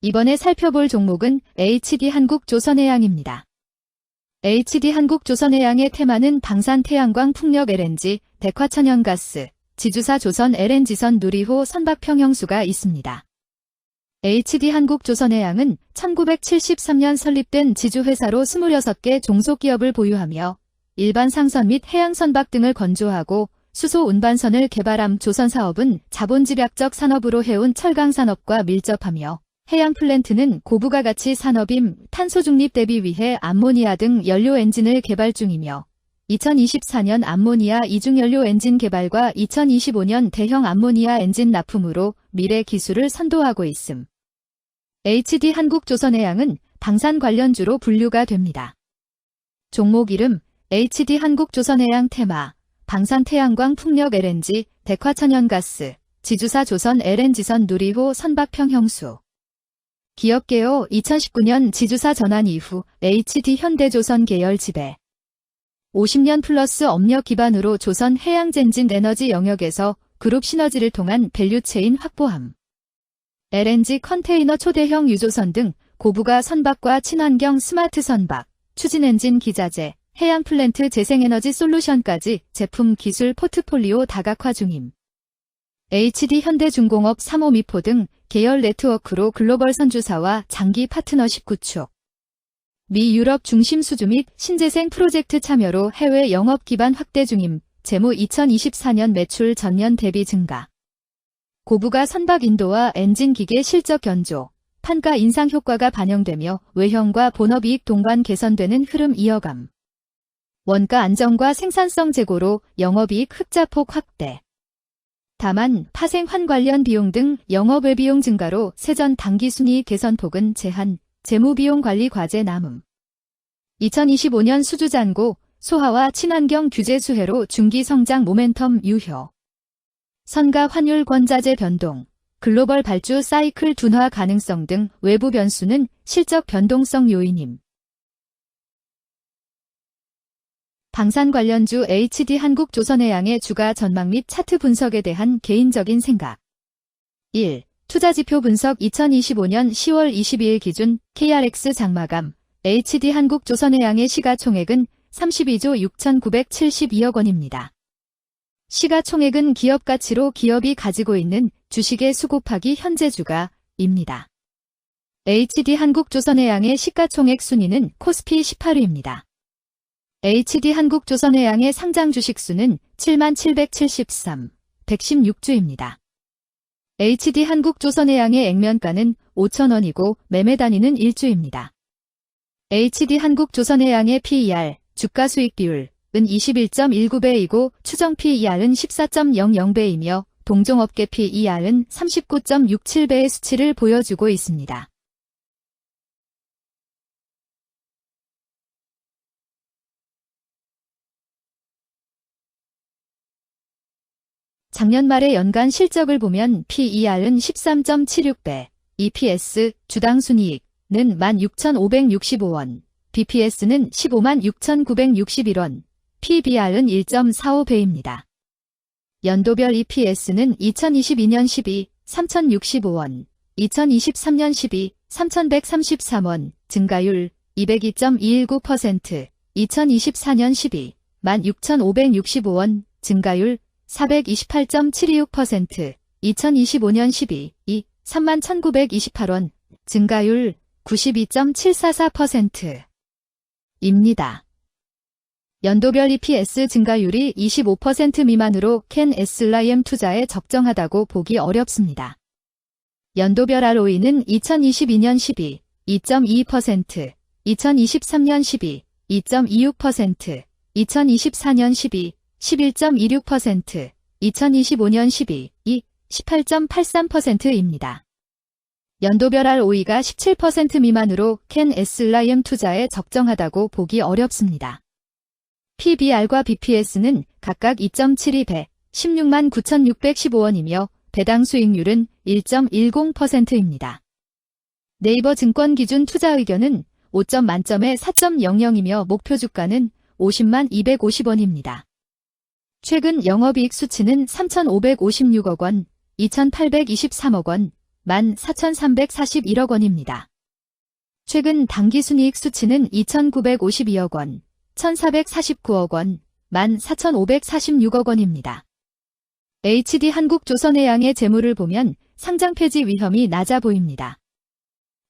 이번에 살펴볼 종목은 HD한국조선해양입니다. HD한국조선해양의 테마는 방산 태양광 풍력 LNG, dek화천연가스, 지주사 조선 LNG선 누리호 선박평형수가 있습니다. HD한국조선해양은 1973년 설립된 지주회사로 26개 종속기업을 보유하며 일반 상선 및 해양선박 등을 건조하고 수소 운반선을 개발함 조선사업은 자본집약적 산업으로 해온 철강산업과 밀접하며 해양 플랜트는 고부가 가치 산업임 탄소 중립 대비 위해 암모니아 등 연료 엔진을 개발 중이며 2024년 암모니아 이중연료 엔진 개발과 2025년 대형 암모니아 엔진 납품으로 미래 기술을 선도하고 있음. HD한국조선해양은 방산 관련주로 분류가 됩니다. 종목 이름 HD한국조선해양 테마 방산 태양광 풍력 LNG, dek화천연가스, 지주사 조선 LNG선 누리호 선박평형수. 기업 개요 2019년 지주사 전환 이후 HD현대조선 계열 지배. 50년 플러스 업력 기반으로 조선 해양젠진 에너지 영역에서 그룹 시너지를 통한 밸류체인 확보함. LNG 컨테이너 초대형 유조선 등 고부가 선박과 친환경 스마트 선박, 추진엔진 기자재, 해양 플랜트 재생에너지 솔루션까지 제품 기술 포트폴리오 다각화 중임. HD현대중공업 3호미포 등 계열 네트워크로 글로벌 선주사와 장기 파트너십 구축. 미 유럽 중심 수주 및 신재생 프로젝트 참여로 해외 영업 기반 확대 중임. 재무 2024년 매출 전년 대비 증가. 고부가 선박 인도와 엔진 기계 실적 견조, 판가 인상 효과가 반영되며 외형과 본업이익 동반 개선되는 흐름 이어감. 원가 안정과 생산성 제고로 영업이익 흑자폭 확대. 다만 파생환 관련 비용 등 영업외비용 증가로 세전 당기순이익 개선폭은 제한, 재무비용 관리 과제 남음. 2025년 수주잔고, 소하와 친환경 규제 수혜로 중기 성장 모멘텀 유효. 선가 환율 권자재 변동, 글로벌 발주 사이클 둔화 가능성 등 외부 변수는 실적 변동성 요인임. 방산 관련주 HD한국조선해양의 주가 전망 및 차트 분석에 대한 개인적인 생각. 1. 투자지표 분석 2025년 10월 22일 기준 KRX 장마감 HD한국조선해양의 시가총액은 32조 6,972억 원입니다. 시가총액은 기업가치로 기업이 가지고 있는 주식의 수 곱하기 현재 주가입니다. HD한국조선해양의 시가총액 순위는 코스피 18위입니다. HD한국조선해양의 상장 주식수는 7773, 116주입니다. HD한국조선해양의 액면가는 5,000원이고 매매 단위는 1주입니다. HD한국조선해양의 PER, 주가수익 비율은 21.19배이고 추정 PER은 14.00배이며 동종업계 PER은 39.67배의 수치를 보여주고 있습니다. 작년 말의 연간 실적을 보면 PER은 13.76배, EPS, 주당 순이익은 16,565원, BPS는 156,961원, PBR은 1.45배입니다. 연도별 EPS는 2022년 12, 3,065원, 2023년 12, 3,133원, 증가율 202.219%, 2024년 12, 16,565원, 증가율 428.726%, 2025년 12, 31,928원, 증가율 92.744%입니다. 연도별 EPS 증가율이 25% 미만으로 캔 SLIM 투자에 적정하다고 보기 어렵습니다. 연도별 ROE는 2022년 12, 2.22%, 2023년 12, 2.26%, 2024년 12, 11.26%, 2025년 12, 18.83%입니다. 연도별 ROE가 17% 미만으로 캔 SLIM 투자에 적정하다고 보기 어렵습니다. PBR과 BPS는 각각 2.72배, 169,615원이며 배당 수익률은 1.10%입니다. 네이버 증권 기준 투자 의견은 5점 만점에 4.00이며 목표 주가는 50만 250원입니다. 최근 영업이익 수치는 3,556억 원, 2,823억 원, 14,341억 원입니다. 최근 당기순이익 수치는 2,952억 원, 1,449억 원, 14,546억 원입니다. HD한국조선해양의 재무를 보면 상장 폐지 위험이 낮아 보입니다.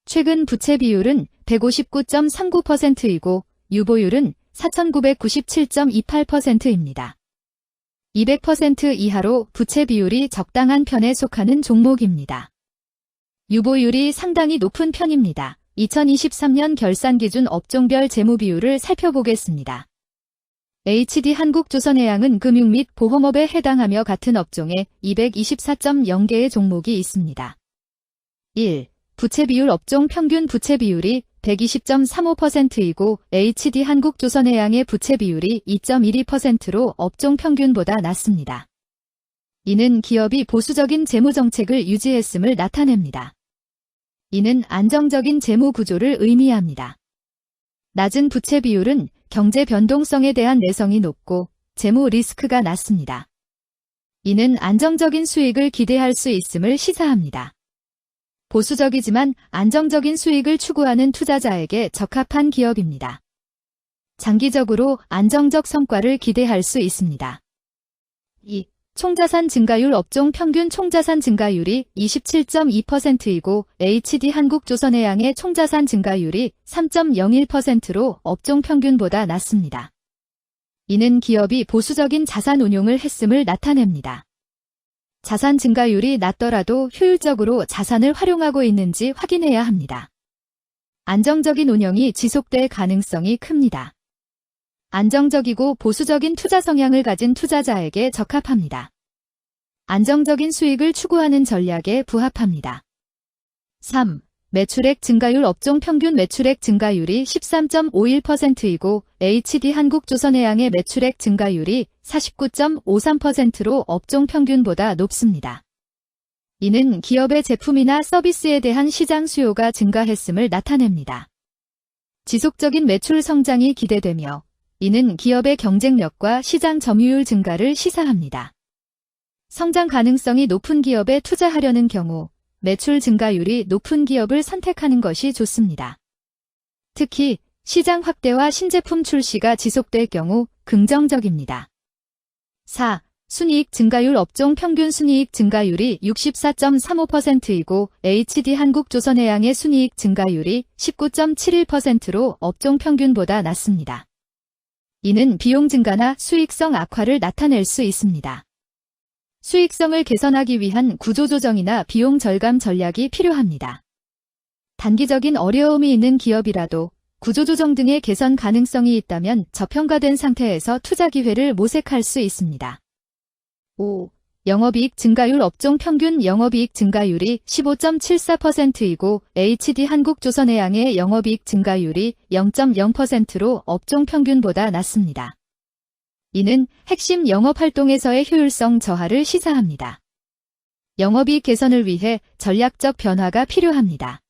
최근 부채 비율은 159.39%이고 유보율은 4,997.28%입니다. 200% 이하로 부채 비율이 적당한 편에 속하는 종목입니다. 유보율이 상당히 높은 편입니다. 2023년 결산 기준 업종별 재무 비율을 살펴보겠습니다. HD한국조선해양은 금융 및 보험업에 해당하며 같은 업종에 224.0개의 종목이 있습니다. 1. 부채 비율 업종 평균 부채 비율이 120.35%이고 HD한국조선해양의 부채 비율이 2.12%로 업종 평균보다 낮습니다. 이는 기업이 보수적인 재무 정책을 유지했음을 나타냅니다. 이는 안정적인 재무 구조를 의미합니다. 낮은 부채 비율은 경제 변동성에 대한 내성이 높고 재무 리스크가 낮습니다. 이는 안정적인 수익을 기대할 수 있음을 시사합니다. 보수적이지만 안정적인 수익을 추구하는 투자자에게 적합한 기업입니다. 장기적으로 안정적 성과를 기대할 수 있습니다. 2. 총자산 증가율 업종 평균 총자산 증가율이 27.2%이고 HD한국조선해양의 총자산 증가율이 3.01%로 업종 평균보다 낮습니다. 이는 기업이 보수적인 자산 운용을 했음을 나타냅니다. 자산 증가율이 낮더라도 효율적으로 자산을 활용하고 있는지 확인해야 합니다. 안정적인 운영이 지속될 가능성이 큽니다. 안정적이고 보수적인 투자 성향을 가진 투자자에게 적합합니다. 안정적인 수익을 추구하는 전략에 부합합니다. 3. 매출액 증가율 업종 평균 매출액 증가율이 13.51%이고 HD한국조선해양의 매출액 증가율이 49.53%로 업종 평균보다 높습니다. 이는 기업의 제품이나 서비스에 대한 시장 수요가 증가했음을 나타냅니다. 지속적인 매출 성장이 기대되며 이는 기업의 경쟁력과 시장 점유율 증가를 시사합니다. 성장 가능성이 높은 기업에 투자하려는 경우 매출 증가율이 높은 기업을 선택하는 것이 좋습니다. 특히 시장 확대와 신제품 출시가 지속될 경우 긍정적입니다. 4. 순이익 증가율 업종 평균 순이익 증가율이 64.35%이고 HD한국조선해양의 순이익 증가율이 19.71%로 업종 평균보다 낮습니다. 이는 비용 증가나 수익성 악화를 나타낼 수 있습니다. 수익성을 개선하기 위한 구조조정이나 비용 절감 전략이 필요합니다. 단기적인 어려움이 있는 기업이라도 구조조정 등의 개선 가능성이 있다면 저평가된 상태에서 투자 기회를 모색할 수 있습니다. 5. 영업이익 증가율 업종 평균 영업이익 증가율이 15.74%이고 HD한국조선해양의 영업이익 증가율이 0.0%로 업종 평균보다 낮습니다. 이는 핵심 영업활동에서의 효율성 저하를 시사합니다. 영업이익 개선을 위해 전략적 변화가 필요합니다.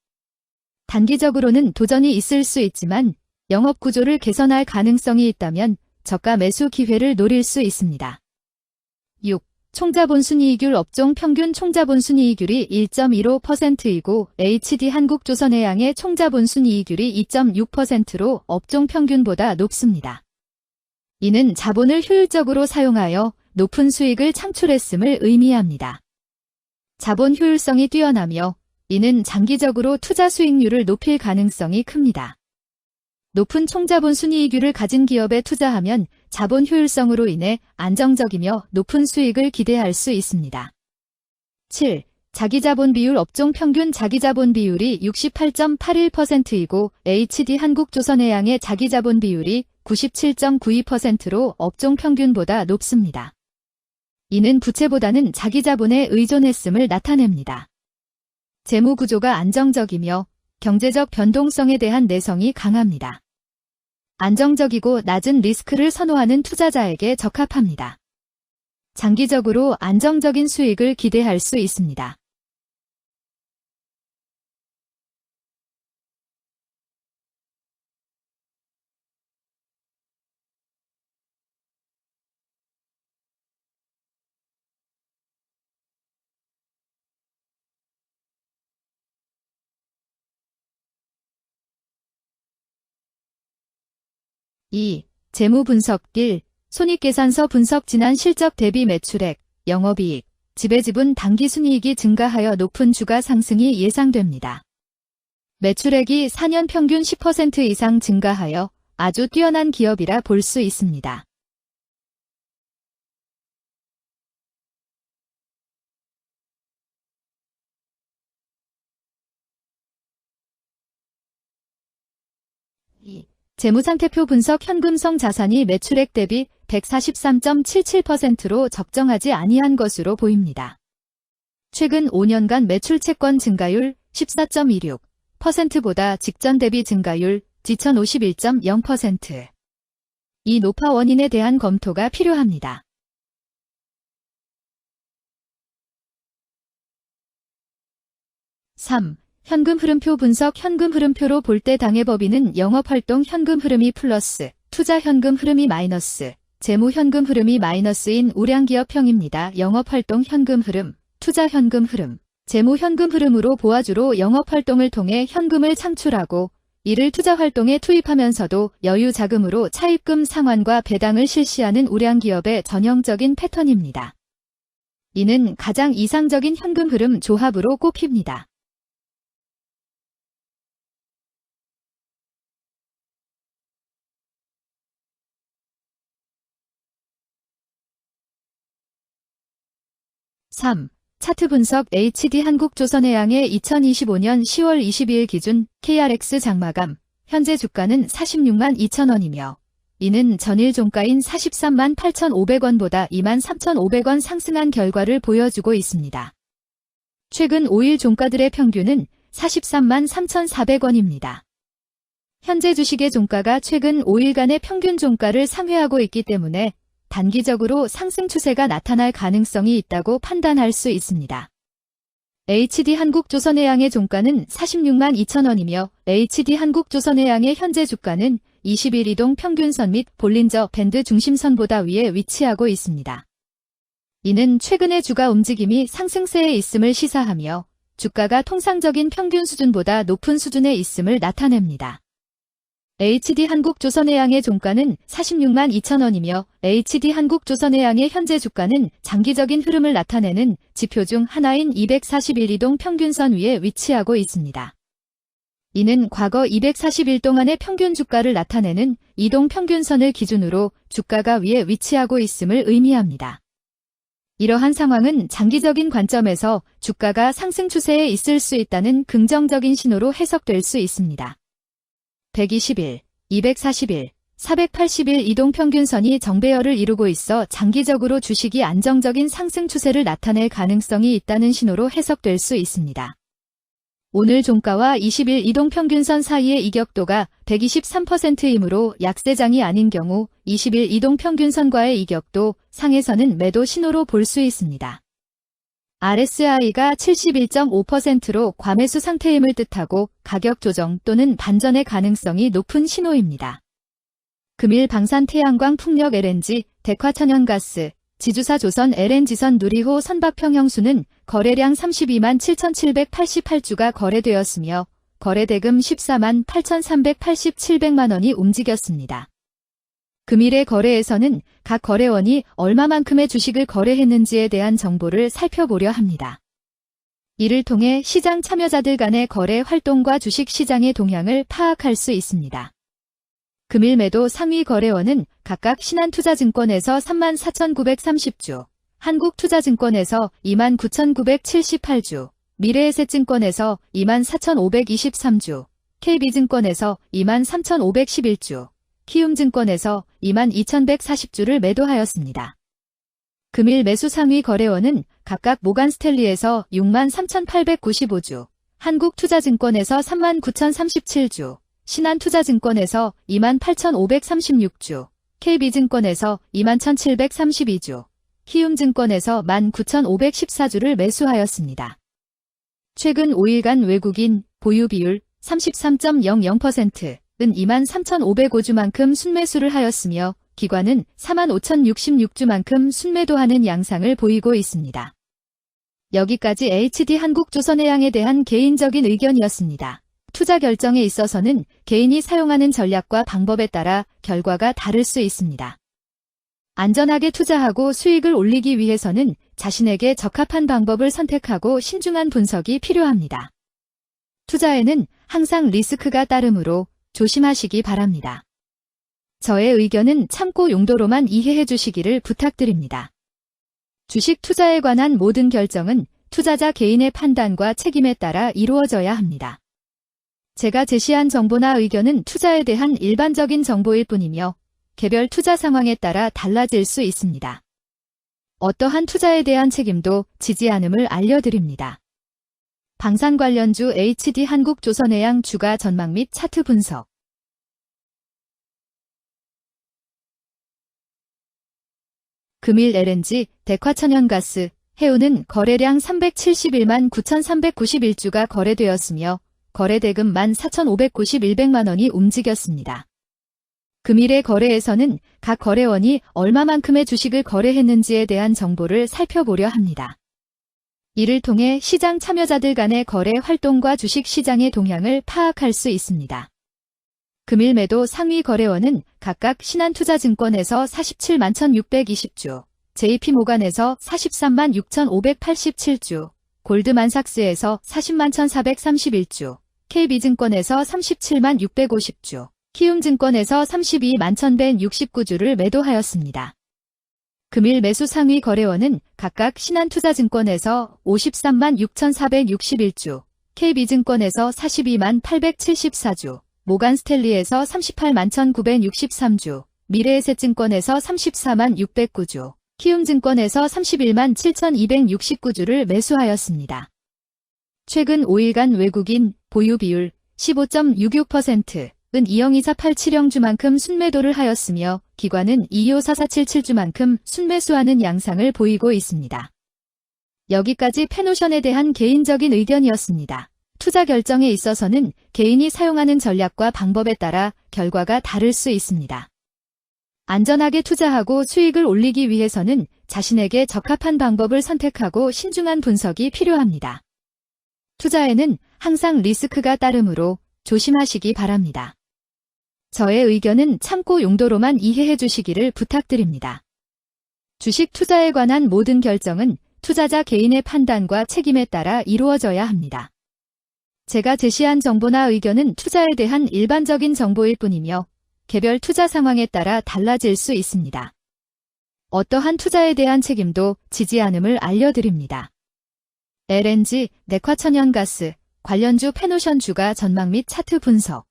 단기적으로는 도전이 있을 수 있지만 영업구조를 개선할 가능성이 있다면 저가 매수 기회를 노릴 수 있습니다. 6. 총자본순이익률 업종 평균 총자본순이익률이 1.15%이고 HD한국조선해양의 총자본순이익률이 2.6%로 업종 평균보다 높습니다. 이는 자본을 효율적으로 사용하여 높은 수익을 창출했음을 의미합니다. 자본 효율성이 뛰어나며 이는 장기적으로 투자 수익률을 높일 가능성이 큽니다. 높은 총자본 순이익률을 가진 기업에 투자하면 자본 효율성으로 인해 안정적이며 높은 수익을 기대할 수 있습니다. 7. 자기자본 비율 업종 평균 자기자본 비율이 68.81%이고 HD한국조선해양의 자기자본 비율이 97.92%로 업종 평균보다 높습니다. 이는 부채보다는 자기자본에 의존했음을 나타냅니다. 재무 구조가 안정적이며 경제적 변동성에 대한 내성이 강합니다. 안정적이고 낮은 리스크를 선호하는 투자자에게 적합합니다. 장기적으로 안정적인 수익을 기대할 수 있습니다. 2. 재무 분석 1. 손익계산서 분석 지난 실적 대비 매출액, 영업이익, 지배지분 당기순이익이 증가하여 높은 주가 상승이 예상됩니다. 매출액이 4년 평균 10% 이상 증가하여 아주 뛰어난 기업이라 볼 수 있습니다. 재무상태표 분석 현금성 자산이 매출액 대비 143.77%로 적정하지 아니한 것으로 보입니다. 최근 5년간 매출 채권 증가율 14.16%보다 직전 대비 증가율 2051.0%. 이 노파 원인에 대한 검토가 필요합니다. (3) 현금 흐름표 분석 현금 흐름표로 볼 때 당해법인은 영업활동 현금 흐름이 플러스, 투자 현금 흐름이 마이너스, 재무 현금 흐름이 마이너스인 우량기업형입니다. 영업활동 현금 흐름, 투자 현금 흐름, 재무 현금 흐름으로 보아주로 영업활동을 통해 현금을 창출하고 이를 투자활동에 투입하면서도 여유 자금으로 차입금 상환과 배당을 실시하는 우량기업의 전형적인 패턴입니다. 이는 가장 이상적인 현금 흐름 조합으로 꼽힙니다. (3) 차트 분석 HD 한국조선해양의 2025년 10월 22일 기준 KRX 장마감, 현재 주가는 46만 2천원이며 이는 전일 종가인 43만 8,500원보다 23,500원 상승한 결과를 보여주고 있습니다. 최근 5일 종가들의 평균은 43만 3,400원입니다. 현재 주식의 종가가 최근 5일간의 평균 종가를 상회하고 있기 때문에 단기적으로 상승 추세가 나타날 가능성이 있다고 판단할 수 있습니다. HD 한국조선해양의 종가는 46만 2천원이며 HD 한국조선해양의 현재 주가는 20일 이동 평균선 및 볼린저 밴드 중심선보다 위에 위치하고 있습니다. 이는 최근의 주가 움직임이 상승세에 있음을 시사하며 주가가 통상적인 평균 수준보다 높은 수준에 있음을 나타냅니다. HD 한국조선해양의 종가는 46만 2천원이며 HD 한국조선해양의 현재 주가는 장기적인 흐름을 나타내는 지표 중 하나인 241 이동 평균선 위에 위치하고 있습니다. 이는 과거 240일 동안의 평균 주가를 나타내는 이동 평균선을 기준으로 주가가 위에 위치하고 있음을 의미합니다. 이러한 상황은 장기적인 관점에서 주가가 상승 추세에 있을 수 있다는 긍정적인 신호로 해석될 수 있습니다. 120일, 240일, 480일 이동평균선이 정배열을 이루고 있어 장기적으로 주식이 안정적인 상승 추세를 나타낼 가능성이 있다는 신호로 해석될 수 있습니다. 오늘 종가와 20일 이동평균선 사이의 이격도가 123%이므로 약세장이 아닌 경우 20일 이동평균선과의 이격도 상에서는 매도 신호로 볼 수 있습니다. RSI가 71.5%로 과매수 상태임을 뜻하고 가격 조정 또는 반전의 가능성이 높은 신호입니다. 금일 방산 태양광 풍력 LNG, 대화천연가스, 지주사 조선 LNG선 누리호 선박평형수는 거래량 32만 7,788주가 거래되었으며 거래대금 14만 8,387백만원이 움직였습니다. 금일의 거래에서는 각 거래원이 얼마만큼의 주식을 거래했는지에 대한 정보를 살펴보려 합니다. 이를 통해 시장 참여자들 간의 거래 활동과 주식 시장의 동향을 파악할 수 있습니다. 금일 매도 상위 거래원은 각각 신한투자증권에서 34,930주, 한국투자증권에서 29,978주, 미래에셋증권에서 24,523주, KB증권에서 23,511주, 키움증권에서 22,140주를 매도하였습니다. 금일 매수 상위 거래원은 각각 모간스탠리에서 63,895주, 한국투자증권에서 39,037주, 신한투자증권에서 28,536주, KB증권에서 21,732주, 키움증권에서 19,514주를 매수하였습니다. 최근 5일간 외국인 보유 비율 33.00%는 23,505주만큼 순매수를 하였으며 기관은 45,066주만큼 순매도하는 양상을 보이고 있습니다. 여기까지 HD 한국조선해양에 대한 개인적인 의견이었습니다. 투자 결정에 있어서는 개인이 사용하는 전략과 방법에 따라 결과가 다를 수 있습니다. 안전하게 투자하고 수익을 올리기 위해서는 자신에게 적합한 방법을 선택하고 신중한 분석이 필요합니다. 투자에는 항상 리스크가 따르므로 조심하시기 바랍니다. 저의 의견은 참고 용도로만 이해해 주시기를 부탁드립니다. 주식 투자에 관한 모든 결정은 투자자 개인의 판단과 책임에 따라 이루어져야 합니다. 제가 제시한 정보나 의견은 투자에 대한 일반적인 정보일 뿐이며 개별 투자 상황에 따라 달라질 수 있습니다. 어떠한 투자에 대한 책임도 지지 않음을 알려드립니다. 방산 관련주 HD 한국조선해양 주가 전망 및 차트 분석. 금일 LNG, 대화천연가스, 해운은 거래량 371만 9,391주가 거래되었으며 거래대금 14,591백만 원이 움직였습니다. 금일의 거래에서는 각 거래원이 얼마만큼의 주식을 거래했는지에 대한 정보를 살펴보려 합니다. 이를 통해 시장 참여자들 간의 거래 활동과 주식 시장의 동향을 파악할 수 있습니다. 금일 매도 상위 거래원은 각각 신한투자증권에서 47만 1,620주, JP모간에서 43만 6,587주, 골드만삭스에서 40만 1,431주, KB증권에서 37만 650주, 키움증권에서 32만 1,169주를 매도하였습니다. 금일 매수 상위 거래원은 각각 신한투자증권에서 53만 6,461주, KB증권에서 42만 874주, 모간스탠리에서 38만 1,963주, 미래에셋증권에서 34만 609주, 키움증권에서 31만 7,269주를 매수하였습니다. 최근 5일간 외국인 보유 비율 15.66%은 202487형주만큼 순매도를 하였으며 기관은 254477주만큼 순매수하는 양상을 보이고 있습니다. 여기까지 페노션에 대한 개인적인 의견이었습니다. 투자 결정에 있어서는 개인이 사용하는 전략과 방법에 따라 결과가 다를 수 있습니다. 안전하게 투자하고 수익을 올리기 위해서는 자신에게 적합한 방법을 선택하고 신중한 분석이 필요합니다. 투자에는 항상 리스크가 따르므로 조심하시기 바랍니다. 저의 의견은 참고 용도로만 이해해 주시기를 부탁드립니다. 주식 투자에 관한 모든 결정은 투자자 개인의 판단과 책임에 따라 이루어져야 합니다. 제가 제시한 정보나 의견은 투자에 대한 일반적인 정보일 뿐이며 개별 투자 상황에 따라 달라질 수 있습니다. 어떠한 투자에 대한 책임도 지지 않음을 알려드립니다. LNG, 대화천연가스, 관련주 페노션 주가 전망 및 차트 분석.